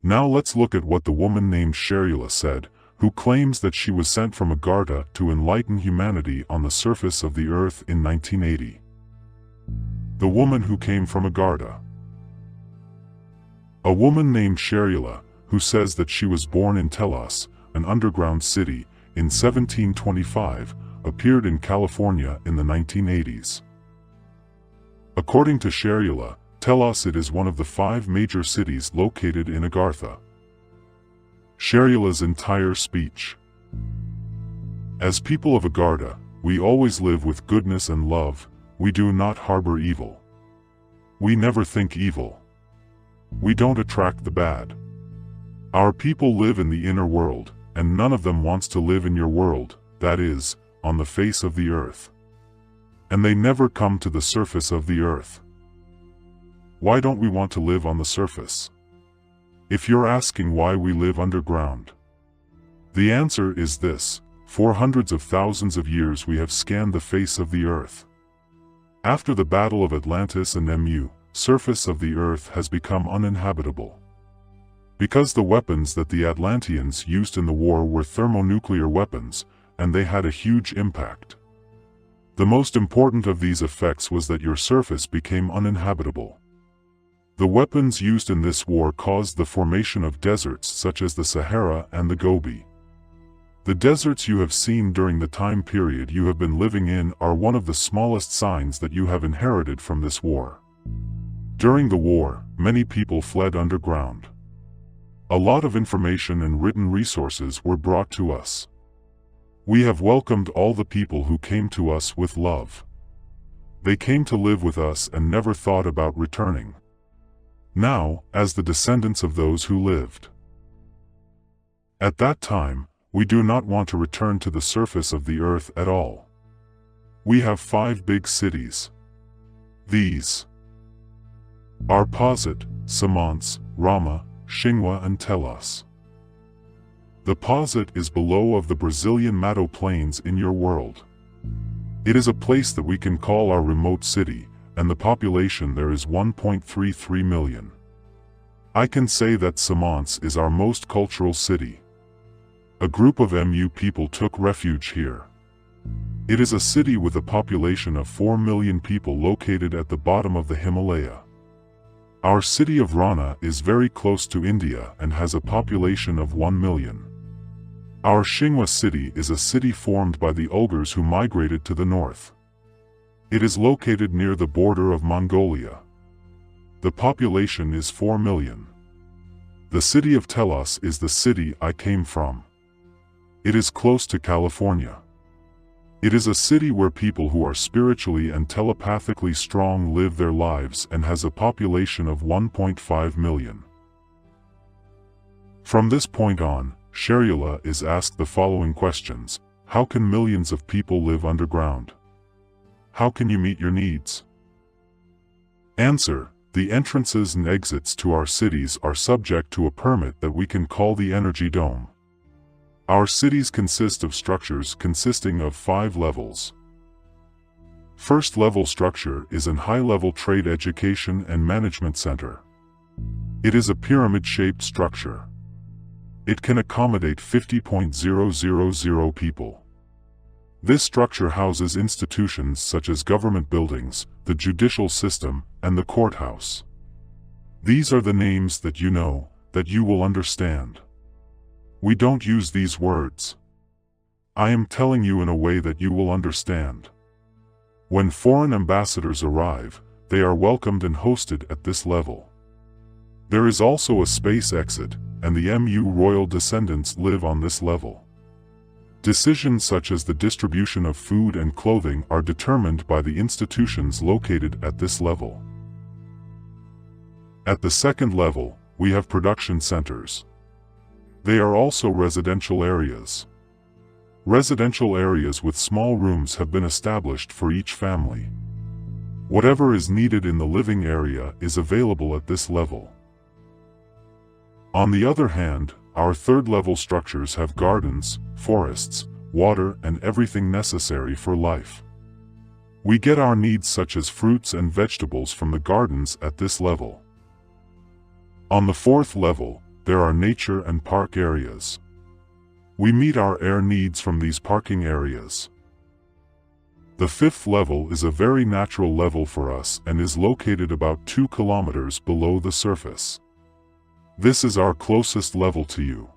Now let's look at what the woman named Sharula said, who claims that she was sent from Agartha to enlighten humanity on the surface of the earth in 1980. The woman who came from Agartha. A woman named Sharula, who says that she was born in Telos, an underground city, in 1725, appeared in California in the 1980s. According to Sharula, Telos it is one of the 5 major cities located in Agartha. Sharula's entire speech. As people of Agartha, we always live with goodness and love, we do not harbor evil. We never think evil. We don't attract the bad. Our people live in the inner world, and none of them wants to live in your world, that is, on the face of the earth. And they never come to the surface of the earth. Why don't we want to live on the surface? If you're asking why we live underground, the answer is this: for hundreds of thousands of years we have scanned the face of the earth. After the Battle of Atlantis and the surface of the earth has become uninhabitable. Because the weapons that the Atlanteans used in the war were thermonuclear weapons, and they had a huge impact. The most important of these effects was that your surface became uninhabitable. The weapons used in this war caused the formation of deserts such as the Sahara and the Gobi. The deserts you have seen during the time period you have been living in are one of the smallest signs that you have inherited from this war. During the war, many people fled underground. A lot of information and written resources were brought to us. We have welcomed all the people who came to us with love. They came to live with us and never thought about returning. Now, as the descendants of those who lived at that time, we do not want to return to the surface of the earth at all. We have 5 big cities. These are Posit, Samans, Rama, Xinhua and Telos. The Posit is below of the Brazilian Mato Plains in your world. It is a place that we can call our remote city, and the population there is 1.33 million. I can say that Samans is our most cultural city. A group of Mu people took refuge here. It is a city with a population of 4 million people located at the bottom of the Himalaya. Our city of Rana is very close to India and has a population of 1 million. Our Xinhua city is a city formed by the Uyghurs who migrated to the north. It is located near the border of Mongolia. The population is 4 million. The city of Telos is the city I came from. It is close to California. It is a city where people who are spiritually and telepathically strong live their lives and has a population of 1.5 million. From this point on, Sharula is asked the following questions: how can millions of people live underground? How can you meet your needs? Answer: the entrances and exits to our cities are subject to a permit that we can call the energy dome. Our cities consist of structures consisting of 5 levels. First level structure is an high-level trade education and management center. It is a pyramid-shaped structure. It can accommodate 50,000 people. This structure houses institutions such as government buildings, the judicial system, and the courthouse. These are the names that you know, that you will understand. We don't use these words. I am telling you in a way that you will understand. When foreign ambassadors arrive, they are welcomed and hosted at this level. There is also a space exit, and the Mu royal descendants live on this level. Decisions such as the distribution of food and clothing are determined by the institutions located at this level. At the second level, we have production centers. They are also residential areas. Residential areas with small rooms have been established for each family. Whatever is needed in the living area is available at this level. On the other hand, our third-level structures have gardens, forests, water, and everything necessary for life. We get our needs such as fruits and vegetables from the gardens at this level. On the fourth level, there are nature and park areas. We meet our air needs from these parking areas. The fifth level is a very natural level for us and is located about 2 kilometers below the surface. This is our closest level to you.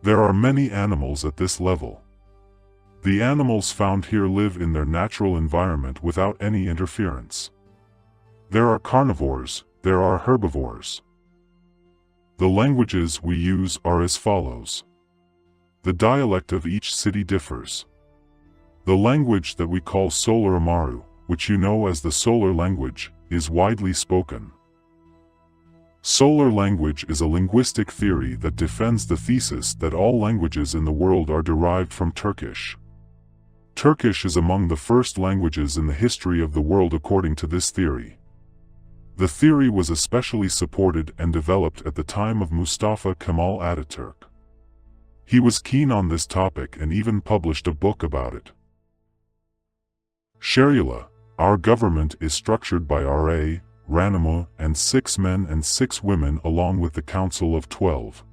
There are many animals at this level. The animals found here live in their natural environment without any interference. There are carnivores, there are herbivores. The languages we use are as follows. The dialect of each city differs. The language that we call Solar Amaru, which you know as the solar language, is widely spoken. Solar language is a linguistic theory that defends the thesis that all languages in the world are derived from Turkish. Turkish is among the first languages in the history of the world according to this theory. The theory was especially supported and developed at the time of Mustafa Kemal Ataturk. He was keen on this topic and even published a book about it. Sharula, our government is structured by RA, Ranamo, and 6 men and 6 women along with the Council of 12.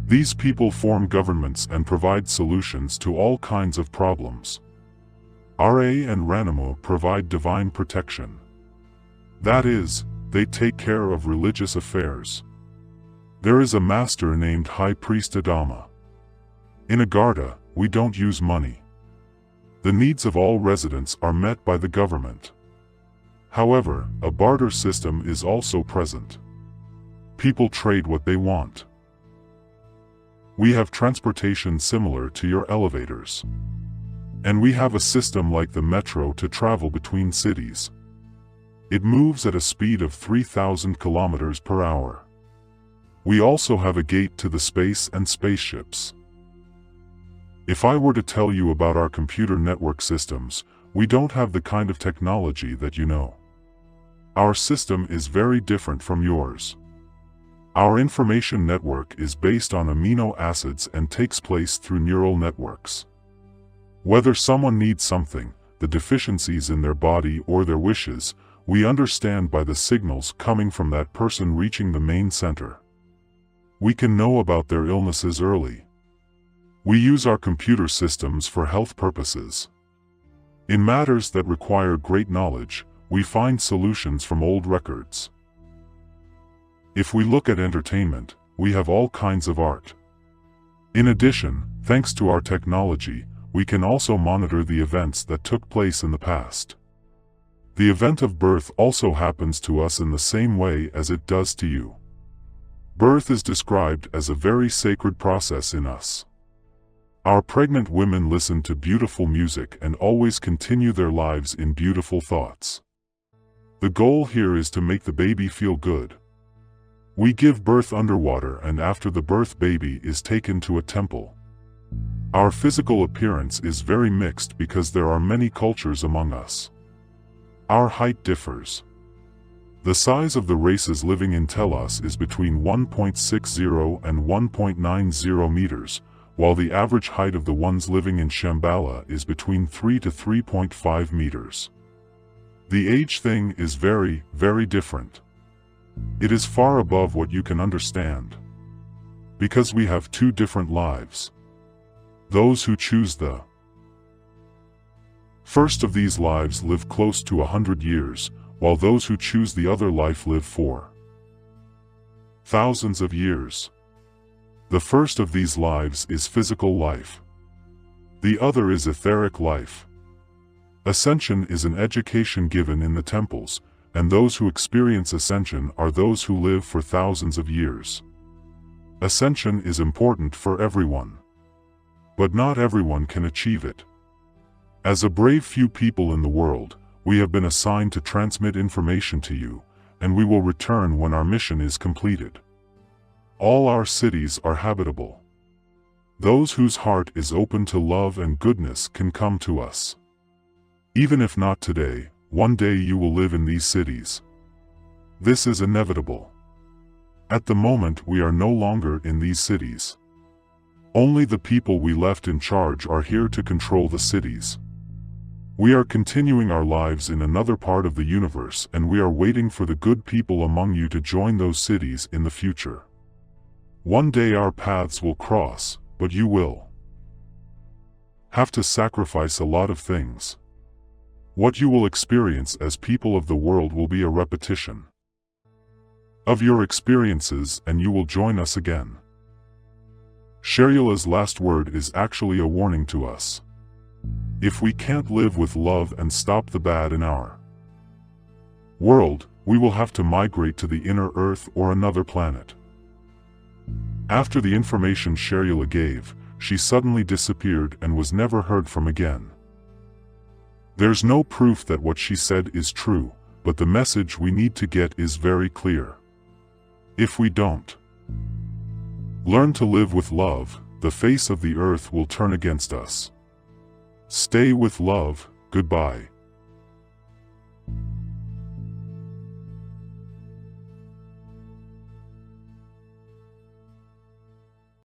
These people form governments and provide solutions to all kinds of problems. RA and Ranamo provide divine protection. That is, they take care of religious affairs. There is a master named High Priest Adama. In Agartha, we don't use money. The needs of all residents are met by the government. However, a barter system is also present. People trade what they want. We have transportation similar to your elevators. And we have a system like the metro to travel between cities. It moves at a speed of 3,000 kilometers per hour. We also have a gate to the space and spaceships. If I were to tell you about our computer network systems, we don't have the kind of technology that you know. Our system is very different from yours. Our information network is based on amino acids and takes place through neural networks. Whether someone needs something, the deficiencies in their body or their wishes, we understand by the signals coming from that person reaching the main center. We can know about their illnesses early. We use our computer systems for health purposes. In matters that require great knowledge, we find solutions from old records. If we look at entertainment, we have all kinds of art. In addition, thanks to our technology, we can also monitor the events that took place in the past. The event of birth also happens to us in the same way as it does to you. Birth is described as a very sacred process in us. Our pregnant women listen to beautiful music and always continue their lives in beautiful thoughts. The goal here is to make the baby feel good. We give birth underwater and after the birth baby is taken to a temple. Our physical appearance is very mixed because there are many cultures among us. Our height differs. The size of the races living in Telos is between 1.60 and 1.90 meters, while the average height of the ones living in Shambhala is between 3 to 3.5 meters. The age thing is very, very different. It is far above what you can understand. Because we have 2 different lives. Those who choose the first of these lives live close to 100 years, while those who choose the other life live for thousands of years. The first of these lives is physical life. The other is etheric life. Ascension is an education given in the temples, and those who experience ascension are those who live for thousands of years. Ascension is important for everyone. But not everyone can achieve it. As a brave few people in the world, we have been assigned to transmit information to you, and we will return when our mission is completed. All our cities are habitable. Those whose heart is open to love and goodness can come to us. Even if not today, one day you will live in these cities. This is inevitable. At the moment we are no longer in these cities. Only the people we left in charge are here to control the cities. We are continuing our lives in another part of the universe and we are waiting for the good people among you to join those cities in the future. One day our paths will cross, but you will have to sacrifice a lot of things. What you will experience as people of the world will be a repetition of your experiences, and you will join us again. Sharula's last word is actually a warning to us. If we can't live with love and stop the bad in our world, we will have to migrate to the inner Earth or another planet. After the information Sharula gave, she suddenly disappeared and was never heard from again. There's no proof that what she said is true, but the message we need to get is very clear. If we don't learn to live with love, the face of the earth will turn against us. Stay with love. Goodbye.